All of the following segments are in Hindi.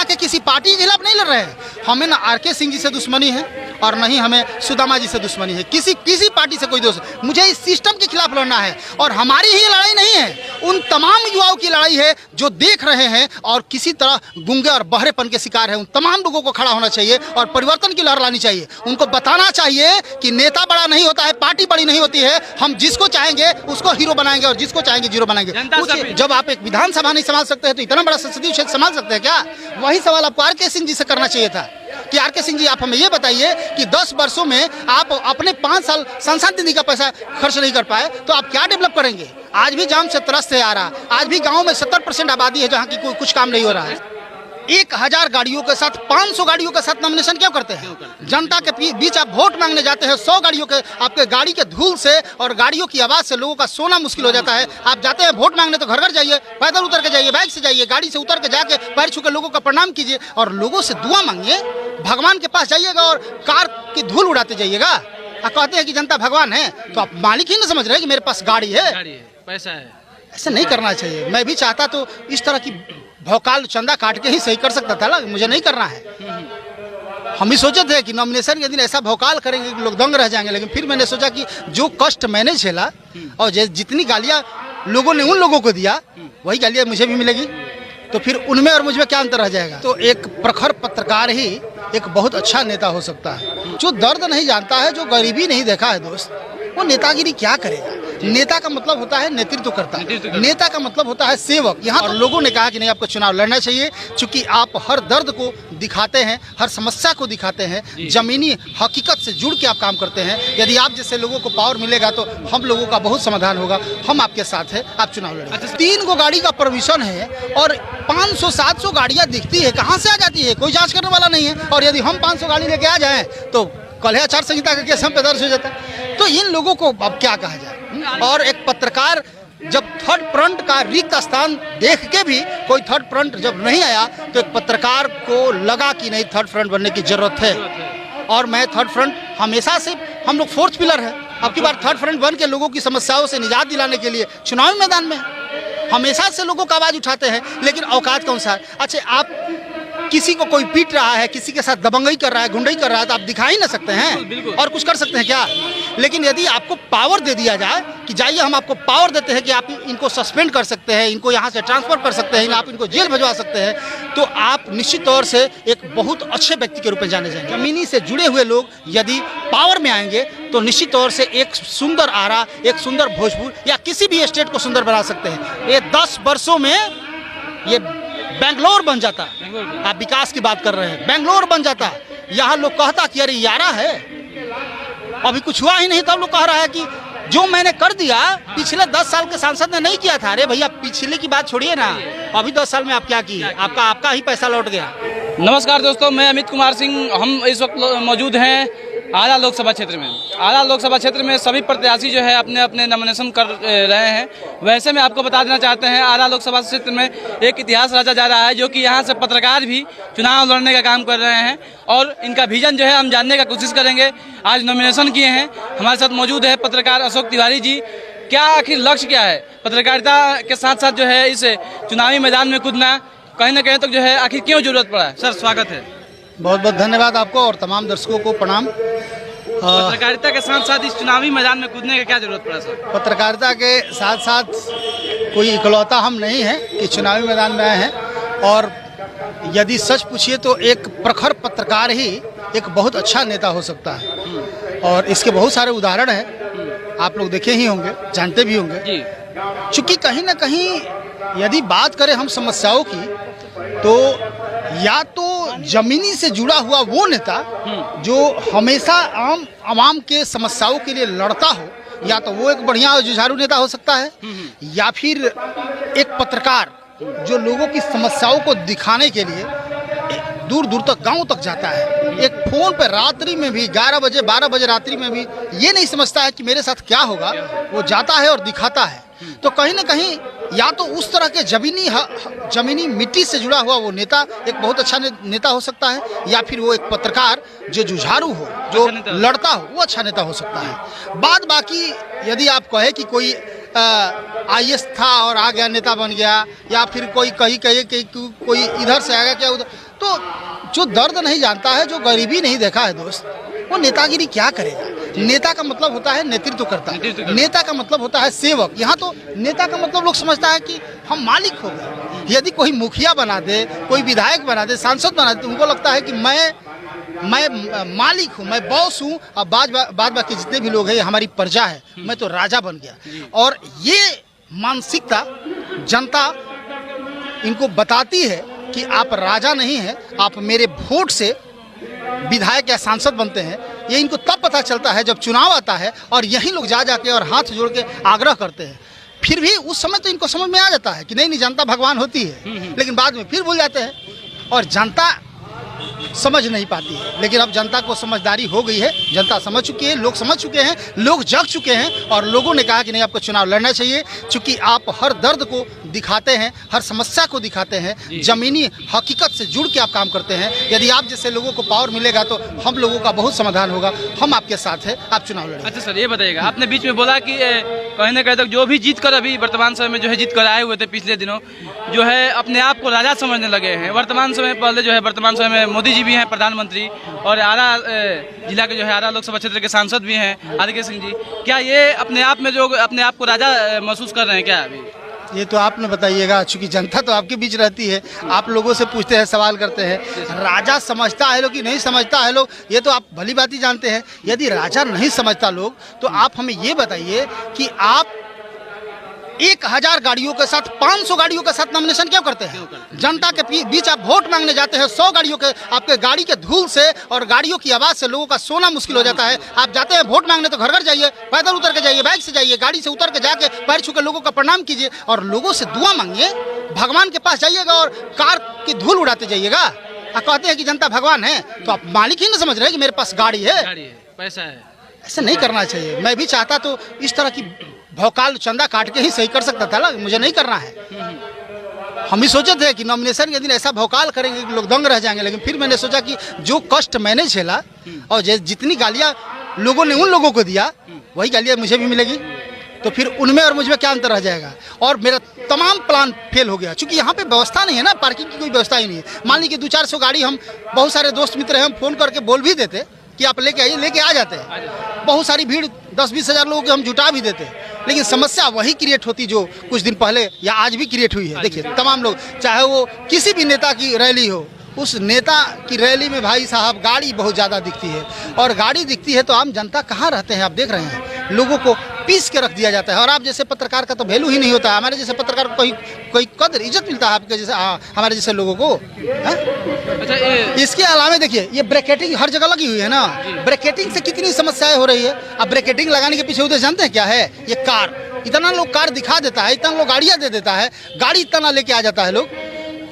के किसी पार्टी के खिलाफ नहीं लड़ रहे हैं। हमें ना आर.के. सिंह जी से दुश्मनी है और न ही हमें सुदामा जी से दुश्मनी है। किसी पार्टी से कोई दोस्त, मुझे इस सिस्टम के खिलाफ लड़ना है और हमारी ही लड़ाई नहीं है, उन तमाम युवाओं की लड़ाई है जो देख रहे हैं और किसी तरह गुंगे और बहरेपन के शिकार है। उन तमाम लोगों को खड़ा होना चाहिए और परिवर्तन की लहर लानी चाहिए। उनको बताना चाहिए कि नेता बड़ा नहीं होता है, पार्टी बड़ी नहीं होती है। हम जिसको चाहेंगे उसको हीरो बनाएंगे और जिसको चाहेंगे जीरो बनाएंगे। जब आप एक विधानसभा नहीं संभाल सकते हैं तो इतना बड़ा संसदीय क्षेत्र संभाल सकते हैं क्या? वही सवाल आपको आर.के. सिंह जी से करना चाहिए था कि आर.के. सिंह जी, आप हमें ये बताइए कि 10 वर्षों में आप अपने 5 साल सांसद निधि का पैसा खर्च नहीं कर पाए तो आप क्या डेवलप करेंगे? आज भी जाम से त्रस्त है आ रहा, आज भी गाँव में 70% आबादी है जहाँ की कुछ काम नहीं हो रहा है। 1000 गाड़ियों के साथ 500 गाड़ियों के साथ नॉमिनेशन क्यों करते हैं? जनता के बीच आप वोट मांगने जाते हैं, 100 गाड़ियों के आपके गाड़ी के धूल से और गाड़ियों की आवाज़ से लोगों का सोना मुश्किल हो जाता है। आप जाते हैं वोट मांगने तो घर घर जाइए, पैदल उतर के जाइए, बाइक से जाइए, गाड़ी से उतर के जाके पैर छू के लोगों का प्रणाम कीजिए और लोगों से दुआ मांगिए। भगवान के पास जाइएगा और कार की धूल उड़ाते जाइएगा। आप कहते हैं कि जनता भगवान है तो आप मालिक ही नहीं समझ रहे कि मेरे पास गाड़ी है, पैसा है। ऐसा नहीं करना चाहिए। मैं भी चाहता तो इस तरह की भौकाल चंदा काट के ही सही कर सकता था, मुझे नहीं करना है। हम भी सोचे थे कि नॉमिनेशन के दिन ऐसा भौकाल करेंगे कि लोग दंग रह जाएंगे, लेकिन फिर मैंने सोचा कि जो कष्ट मैंने झेला और जितनी गालियां लोगों ने उन लोगों को दिया वही गालियां मुझे भी मिलेगी, तो फिर उनमें और मुझमें क्या अंतर रह जाएगा? तो एक प्रखर पत्रकार ही एक बहुत अच्छा नेता हो सकता है। जो दर्द नहीं जानता है, जो गरीबी नहीं देखा है दोस्त, वो नेतागिरी क्या करेगा? नेता का मतलब होता है नेतृत्व करता है, नेता का मतलब होता है सेवक। यहाँ और लोगों ने कहा कि नहीं, आपको चुनाव लड़ना चाहिए क्योंकि आप हर दर्द को दिखाते हैं, हर समस्या को दिखाते हैं, जमीनी हकीकत से जुड़ के आप काम करते हैं। यदि आप जैसे लोगों को पावर मिलेगा तो हम लोगों का बहुत समाधान होगा। हम आपके साथ हैं, आप चुनाव लड़ें। 3 गो गाड़ी का परमिशन है और 500-700 गाड़ियाँ दिखती है, कहाँ से आ जाती है? कोई जाँच करने वाला नहीं है। और यदि हम 500 गाड़ी लेके आ जाएँ तो कल आचार संहिता का केस हम पे दर्ज हो जाता है। तो इन लोगों को अब क्या कहा जाए? और एक पत्रकार जब थर्ड फ्रंट का रिक्त स्थान देख के भी कोई थर्ड फ्रंट जब नहीं आया तो एक पत्रकार को लगा कि नहीं, थर्ड फ्रंट बनने की जरूरत है। और मैं थर्ड फ्रंट हमेशा से, हम लोग 4th पिलर है। अब की बार थर्ड फ्रंट बन के लोगों की समस्याओं से निजात दिलाने के लिए चुनावी मैदान में हमेशा से लोगों का आवाज़ उठाते हैं, लेकिन औकात के अनुसार। अच्छा, आप किसी को कोई पीट रहा है, किसी के साथ दबंगई कर रहा है, गुंडई कर रहा है तो आप दिखा ही ना सकते हैं और कुछ कर सकते हैं क्या? लेकिन यदि आपको पावर दे दिया जाए कि जाइए हम आपको पावर देते हैं कि आप इनको सस्पेंड कर सकते हैं, इनको यहाँ से ट्रांसफर कर सकते हैं, आप इनको जेल भिजवा सकते हैं, तो आप निश्चित तौर से एक बहुत अच्छे व्यक्ति के रूप में जाने जाएंगे। जमीनी से जुड़े हुए लोग यदि पावर में आएंगे तो निश्चित तौर से एक सुंदर आरा, एक सुंदर भोजपुर या किसी भी स्टेट को सुंदर बना सकते हैं। ये 10 वर्षों में ये बेंगलोर बन जाता। आप विकास की बात कर रहे हैं, बेंगलोर बन जाता। यहाँ लोग कहता कि अरे यारा है, अभी कुछ हुआ ही नहीं तब लोग कह रहा है कि जो मैंने कर दिया पिछले 10 साल के सांसद ने नहीं किया था। अरे भैया, पिछले की बात छोड़िए ना, अभी 10 साल में आप क्या किए? आपका ही पैसा लौट गया। नमस्कार दोस्तों, मैं अमित कुमार सिंह। हम इस वक्त मौजूद हैं आरा लोकसभा क्षेत्र में। आरा लोकसभा क्षेत्र में सभी प्रत्याशी जो है अपने अपने नॉमिनेशन कर रहे हैं। वैसे में आपको बता देना चाहते हैं, आरा लोकसभा क्षेत्र में एक इतिहास रचा जा रहा है, जो कि यहाँ से पत्रकार भी चुनाव लड़ने का काम कर रहे हैं और इनका विजन जो है हम जानने का कोशिश करेंगे। आज नॉमिनेशन किए हैं, हमारे साथ मौजूद है पत्रकार अशोक तिवारी जी। क्या आखिर लक्ष्य क्या है? पत्रकारिता के साथ साथ जो है इस चुनावी मैदान में कूदना कहीं ना कहीं तक जो है आखिर क्यों जरूरत पड़ा है? सर, स्वागत है। बहुत बहुत धन्यवाद आपको और तमाम दर्शकों को प्रणाम। पत्रकारिता के साथ साथ इस चुनावी मैदान में कूदने का क्या जरूरत पड़ा सर? पत्रकारिता के साथ साथ कोई इकलौता हम नहीं हैं कि चुनावी मैदान में आए हैं, और यदि सच पूछिए तो एक प्रखर पत्रकार ही एक बहुत अच्छा नेता हो सकता है। और इसके बहुत सारे उदाहरण हैं, आप लोग देखे ही होंगे, जानते भी होंगे। चूँकि कहीं ना कहीं यदि बात करें हम समस्याओं की, तो या तो जमीनी से जुड़ा हुआ वो नेता जो हमेशा आवाम के समस्याओं के लिए लड़ता हो, या तो वो एक बढ़िया जुझारू नेता हो सकता है, या फिर एक पत्रकार जो लोगों की समस्याओं को दिखाने के लिए दूर दूर तक, गांव तक जाता है। एक फोन पर रात्रि में भी 11 बजे 12 बजे रात्रि में भी ये नहीं समझता है कि मेरे साथ क्या होगा, वो जाता है और दिखाता है। तो कहीं ना कहीं या तो उस तरह के जमीनी मिट्टी से जुड़ा हुआ वो नेता एक बहुत अच्छा नेता हो सकता है, या फिर वो एक पत्रकार जो जुझारू हो, जो लड़ता हो, वो अच्छा नेता हो सकता है। बाकी यदि आप कहे कि कोई IAS था और आ गया नेता बन गया, या फिर कोई कहीं कहे कि कोई इधर से आ गया क्या उधर, तो जो दर्द नहीं जानता है, जो गरीबी नहीं देखा है दोस्त, वो नेतागिरी क्या करेगा। नेता का मतलब होता है नेतृत्व करता है, नेता का मतलब होता है सेवक। यहाँ तो नेता का मतलब लोग समझता है कि हम मालिक हो गए। यदि कोई मुखिया बना दे, कोई विधायक बना दे, सांसद बना दे, तो उनको लगता है कि मैं मालिक हूँ, मैं बॉस हूँ, और बाद बाकी जितने भी लोग हैं हमारी प्रजा है, मैं तो राजा बन गया। और ये मानसिकता जनता इनको बताती है कि आप राजा नहीं हैं, आप मेरे वोट से विधायक या सांसद बनते हैं। ये इनको तब पता चलता है जब चुनाव आता है और यही लोग जा जाके और हाथ जोड़ के आग्रह करते हैं। फिर भी उस समय तो इनको समझ में आ जाता है कि नहीं जनता भगवान होती है, लेकिन बाद में फिर भूल जाते हैं और जनता समझ नहीं पाती है। लेकिन अब जनता को समझदारी हो गई है, जनता समझ चुकी है, लोग समझ चुके हैं, लोग जग चुके हैं और लोगों ने कहा कि नहीं आपको चुनाव लड़ना चाहिए, क्योंकि आप हर दर्द को दिखाते हैं, हर समस्या को दिखाते हैं, जमीनी हकीकत से जुड़ के आप काम करते हैं। यदि आप जैसे लोगों को पावर मिलेगा तो हम लोगों का बहुत समाधान होगा, हम आपके साथ हैं, आप चुनाव लड़ें। अच्छा सर, ये बताइएगा, आपने बीच में बोला कि कहीं ना कहीं तक जो भी जीत कर अभी वर्तमान समय में जो है जीत कर आए हुए थे पिछले दिनों, जो है अपने आप को राजा समझने लगे हैं। वर्तमान समय पहले जो है वर्तमान समय में मोदी जी भी हैं प्रधानमंत्री, और आरा जिला के जो है आरा लोकसभा क्षेत्र के सांसद भी हैं आर के सिंह जी। क्या ये अपने आप में जो अपने आप को राजा महसूस कर रहे हैं क्या अभी? ये तो आपने बताइएगा, चूंकि जनता तो आपके बीच रहती है, आप लोगों से पूछते हैं, सवाल करते हैं। राजा समझता है लोग कि नहीं समझता है लोग, ये तो आप भली बात ही जानते हैं। यदि राजा नहीं समझता लोग तो आप हमें ये बताइए कि आप 1000 गाड़ियों के साथ 500 गाड़ियों के साथ नॉमिनेशन क्यों करते हैं? जनता के बीच आप वोट मांगने जाते हैं, 100 गाड़ियों के आपके गाड़ी के धूल से और गाड़ियों की आवाज़ से लोगों का सोना मुश्किल हो जाता है। आप जाते हैं वोट मांगने तो घर घर जाइए, पैदल उतर के जाइए, बाइक से जाइए, गाड़ी से उतर के जाके पैर छू के लोगों का प्रणाम कीजिए और लोगों से दुआ मांगिए। भगवान के पास जाइएगा और कार की धूल उड़ाते जाइएगा और कहते हैं कि जनता भगवान है, तो आप मालिक ही नहीं समझ रहे कि मेरे पास गाड़ी है, पैसा है। ऐसा नहीं करना चाहिए। मैं भी चाहता तो इस तरह की भौकाल चंदा काट के ही सही कर सकता था, मुझे नहीं करना है। हम ही सोचे थे कि नॉमिनेशन के दिन ऐसा भौकाल करेंगे कि लोग दंग रह जाएंगे, लेकिन फिर मैंने सोचा कि जो कष्ट मैंने झेला और जितनी गालियाँ लोगों ने उन लोगों को दिया वही गालियाँ मुझे भी मिलेगी, तो फिर उनमें और मुझ में क्या अंतर रह जाएगा। और मेरा तमाम प्लान फेल हो गया, क्योंकि यहाँ पे व्यवस्था नहीं है ना, पार्किंग की कोई व्यवस्था ही नहीं है। मान लीजिए 200-400 गाड़ी, हम बहुत सारे दोस्त मित्र हैं, हम फ़ोन करके बोल भी देते कि आप लेके आइए, लेके आ जाते हैं। बहुत सारी भीड़ 10-20 हज़ार लोगों की हम जुटा भी देते हैं, लेकिन समस्या वही क्रिएट होती जो कुछ दिन पहले या आज भी क्रिएट हुई है। देखिए तमाम लोग, चाहे वो किसी भी नेता की रैली हो, उस नेता की रैली में भाई साहब गाड़ी बहुत ज़्यादा दिखती है, और गाड़ी दिखती है तो आम जनता कहाँ रहते हैं आप देख रहे हैं, लोगों को पीस के रख दिया जाता है। और आप जैसे पत्रकार का तो वैल्यू ही नहीं होता है, हमारे जैसे पत्रकार को कोई कदर इज्जत मिलता है आपके जैसे हमारे जैसे लोगों को। अच्छा, इसके अलावा देखिए ये ब्रैकेटिंग हर जगह लगी हुई है ना, ब्रैकेटिंग से कितनी समस्याएं हो रही है। अब ब्रैकेटिंग लगाने के पीछे उद्देश्य जानते हैं क्या है? ये कार, इतना लोग कार दिखा देता है, इतना लोग गाड़ियाँ दे देता है, गाड़ी इतना लेके आ जाता है लोग।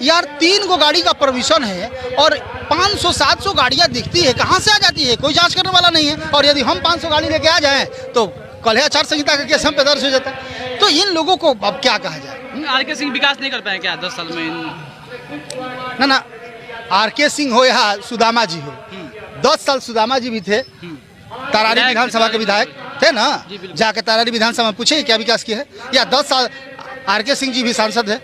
यार 3 गो गाड़ी का परमिशन है और 500-700 गाड़ियाँ दिखती है, कहाँ से आ जाती है? कोई जांच करने वाला नहीं है। और यदि हम 500 गाड़ी लेके आ जाएं तो कल आचार संहिता का केस हम पे दर्ज हो जाता है। तो इन लोगों को अब क्या कहा जाए? आर के सिंह विकास नहीं कर पाए क्या 10 साल में? ना, आर के सिंह हो या सुदामा जी हो, 10 साल सुदामा जी भी थे, तरारी विधानसभा के विधायक थे ना, जाके तरारी विधानसभा में पूछे क्या विकास किया है। या 10 साल आर के सिंह जी भी सांसद है,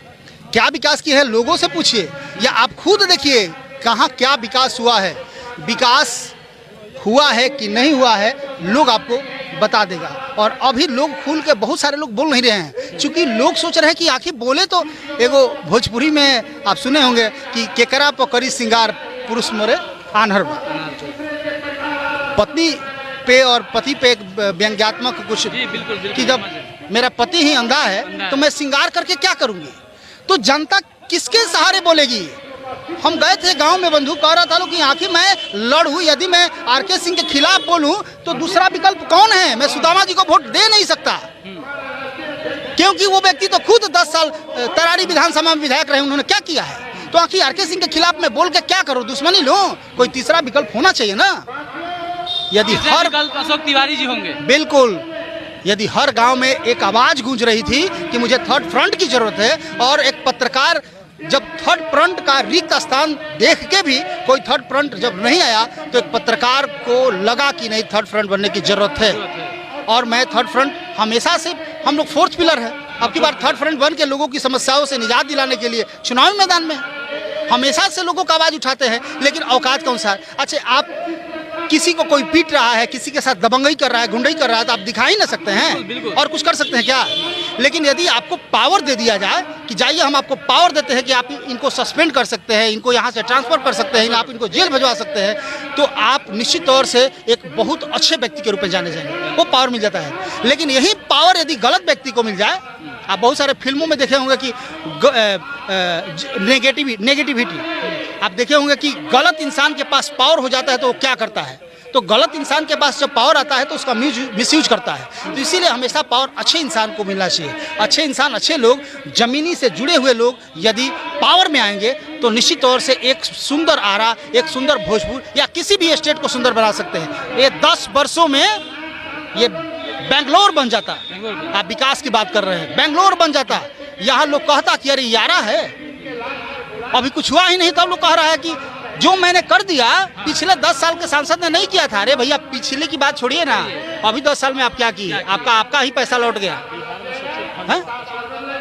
क्या विकास किया है लोगों से पूछिए, या आप खुद देखिए कहाँ क्या विकास हुआ है। विकास हुआ है कि नहीं हुआ है लोग आपको बता देगा। और अभी लोग खुल के, बहुत सारे लोग बोल नहीं रहे हैं, क्योंकि लोग सोच रहे हैं कि आखिर बोले तो। एगो भोजपुरी में आप सुने होंगे कि केकरा पकड़ी सिंगार पुरुष मोरे आन्हर बा। पत्नी पे और पति पे एक व्यंग्यात्मक कुछ कि जब मेरा पति ही अंधा है तो मैं सिंगार करके क्या करूँगी। तो जनता किसके सहारे बोलेगी? हम गए थे गांव में, बंधु कह रहा था लोग कि आखिर मैं लड़ूं, यदि मैं आर के सिंह के खिलाफ बोलूं तो दूसरा विकल्प कौन है? मैं सुदामा जी को वोट दे नहीं सकता, क्योंकि वो व्यक्ति तो खुद 10 साल तरारी विधानसभा में विधायक रहे, उन्होंने क्या किया है? तो आखिर आर के सिंह के खिलाफ मैं बोल के क्या करूं? दुश्मनी लो, कोई तीसरा विकल्प होना चाहिए ना। यदि हर अशोक तिवारी जी होंगे, बिल्कुल, यदि हर गांव में एक आवाज गूंज रही थी कि मुझे थर्ड फ्रंट की जरूरत है, और एक पत्रकार जब थर्ड फ्रंट का रिक्त स्थान देख के भी कोई थर्ड फ्रंट जब नहीं आया, तो एक पत्रकार को लगा कि नहीं थर्ड फ्रंट बनने की जरूरत है। और मैं थर्ड फ्रंट हमेशा से, हम लोग फोर्थ पिलर है। अब की बार थर्ड फ्रंट बन के लोगों की समस्याओं से निजात दिलाने के लिए चुनावी मैदान में हमेशा से लोगों का आवाज़ उठाते हैं, लेकिन औकात के अनुसार। अच्छा, आप किसी को कोई पीट रहा है, किसी के साथ दबंगई कर रहा है, गुंडई कर रहा है, तो आप दिखा ही ना सकते हैं और कुछ कर सकते हैं क्या? लेकिन यदि आपको पावर दे दिया जाए कि जाइए हम आपको पावर देते हैं कि आप इनको सस्पेंड कर सकते हैं, इनको यहाँ से ट्रांसफ़र कर सकते हैं, आप इनको जेल भिजवा सकते हैं, तो आप निश्चित तौर से एक बहुत अच्छे व्यक्ति के रूप में जाने जाएंगे, वो पावर मिल जाता है। लेकिन यही पावर यदि गलत व्यक्ति को मिल जाए, आप बहुत सारे फिल्मों में देखे होंगे कि नेगेटिविटी आप देखे होंगे कि गलत इंसान के पास पावर हो जाता है तो वो क्या करता है, तो गलत इंसान के पास जब पावर आता है तो उसका मिसयूज करता है। तो इसीलिए हमेशा पावर अच्छे इंसान को मिलना चाहिए। अच्छे इंसान, अच्छे लोग, जमीनी से जुड़े हुए लोग यदि पावर में आएंगे तो निश्चित तौर से एक सुंदर आरा, एक सुंदर भोजपुर या किसी भी स्टेट को सुंदर बना सकते हैं। ये 10 वर्षों में ये बेंगलोर बन जाता। आप विकास की बात कर रहे हैं, बेंगलोर बन जाता। यहाँ लोग कहता कि अरे यारा है, अभी कुछ हुआ ही नहीं, तब लोग कह रहा है कि जो मैंने कर दिया पिछले 10 साल के सांसद ने नहीं किया था। अरे भैया, पिछले की बात छोड़िए ना, अभी 10 साल में आप क्या किए? आपका ही पैसा लौट गया है?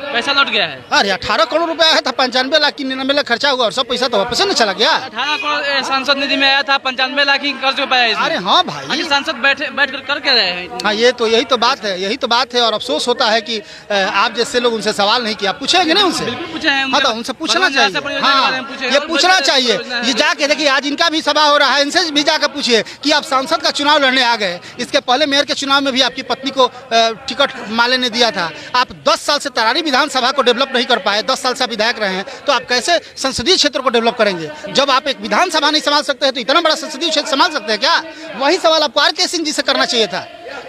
पैसा लौट गया है। अरे 18 करोड़ रुपया आया था, 95 लाख की 99 लाख खर्चा हुआ और सब पैसा तो वापस नहीं चला गया। 18 करोड़ सांसद निधि में आया था, 95 लाख ही खर्च हो पाया इसमें। अरे हाँ भाई, सांसद बैठ कर क्या रहे हैं? हाँ, यही तो बात है। और अफसोस होता है कि आप जैसे लोग उनसे सवाल नहीं किया। पूछेंगे नहीं उनसे? बिल्कुल पूछे हैं। हाँ, तो उनसे पूछना चाहिए। हाँ, ये पूछना चाहिए। ये जाके देखिए, आज इनका भी सभा हो रहा है, इनसे भी जाकर पूछिए कि आप सांसद का चुनाव लड़ने आ गए। इसके पहले मेयर के चुनाव में भी आपकी पत्नी को टिकट माले ने दिया था। आप 10 साल से तरारी विधानसभा को डेवलप नहीं कर पाए, 10 साल से विधायक रहे हैं, तो आप कैसे संसदीय क्षेत्र को डेवलप करेंगे? जब आप एक विधानसभा नहीं संभाल सकते हैं तो इतना बड़ा संसदीय क्षेत्र संभाल सकते हैं क्या? वही सवाल आपको आर.के. सिंह जी से करना चाहिए था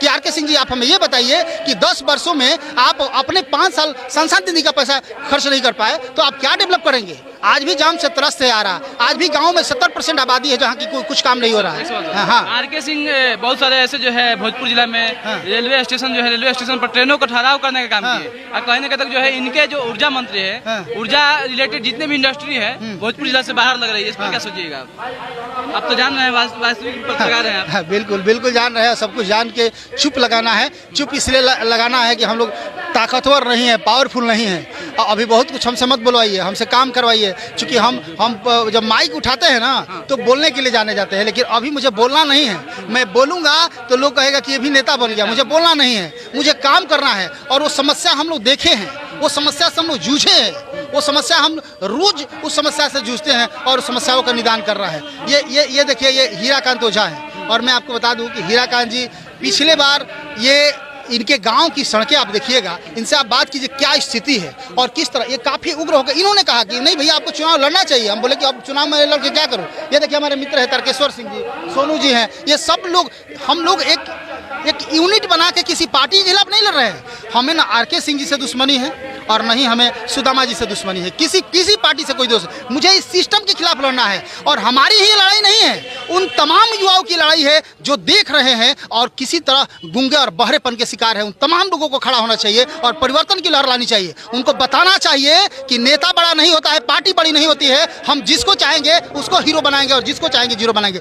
कि आर.के. सिंह जी, आप हमें ये बताइए कि 10 वर्षों में आप अपने 5 साल सांसद निधि का पैसा खर्च नहीं कर पाए, तो आप क्या डेवलप करेंगे? आज भी जाम से त्रस्त है आ रहा। आज भी गांव में 70% आबादी है जहां की कुछ काम नहीं हो रहा है। हाँ, आर.के. सिंह बहुत सारे ऐसे जो है भोजपुर जिला में रेलवे स्टेशन पर ट्रेनों का ठहराव करने का काम किए। और कहीं ना कहीं तक जो है इनके जो ऊर्जा मंत्री है, ऊर्जा रिलेटेड जितने भी इंडस्ट्री है भोजपुर जिला से बाहर लग रही है, इस पर क्या सोचिएगा? आप तो जान रहे हैं, वास्तविक पत्रकार हैं आप। बिल्कुल जान रहे हैं। सब कुछ जान के चुप लगाना है। चुप इसलिए लगाना है कि हम लोग ताकतवर नहीं है, पावरफुल नहीं है। अभी बहुत कुछ हमसे मत बुलवाइए, हमसे काम करवाइए, क्योंकि हम जब माइक उठाते हैं ना तो बोलने के लिए जाने जाते हैं, लेकिन अभी मुझे बोलना नहीं है। मैं बोलूँगा तो लोग कहेगा कि ये भी नेता बन गया। मुझे बोलना नहीं है, मुझे काम करना है। और वो समस्या हम लोग देखे हैं, वो समस्या से हम लोग जूझे हैं, वो समस्या हम रोज उस समस्या से जूझते हैं और उस समस्याओं का निदान कर रहा है। ये देखिए, ये हीराकांत ओझा है। और मैं आपको बता दूं कि हीराकांत जी पिछले बार इनके गांव की सड़कें आप देखिएगा, इनसे आप बात कीजिए क्या स्थिति है और किस तरह ये काफ़ी उग्र हो गए। इन्होंने कहा कि नहीं भैया, आपको चुनाव लड़ना चाहिए। हम बोले कि अब चुनाव में लड़ के क्या करूँ? ये देखिए, हमारे मित्र है तारकेश्वर सिंह जी, सोनू जी हैं, ये सब लोग, हम लोग एक यूनिट बना के किसी पार्टी के खिलाफ नहीं लड़ रहे हैं। हमें ना आर.के. सिंह जी से दुश्मनी है और नहीं हमें सुदामा जी से दुश्मनी है। किसी पार्टी से कोई दोस्त, मुझे इस सिस्टम के खिलाफ लड़ना है। और हमारी ही लड़ाई नहीं है, उन तमाम युवाओं की लड़ाई है जो देख रहे हैं और किसी तरह गूंगे और बहरेपन के शिकार है। उन तमाम लोगों को खड़ा होना चाहिए और परिवर्तन की लहर लानी चाहिए। उनको बताना चाहिए कि नेता बड़ा नहीं होता है, पार्टी बड़ी नहीं होती है। हम जिसको चाहेंगे उसको हीरो बनाएंगे और जिसको चाहेंगे जीरो बनाएंगे।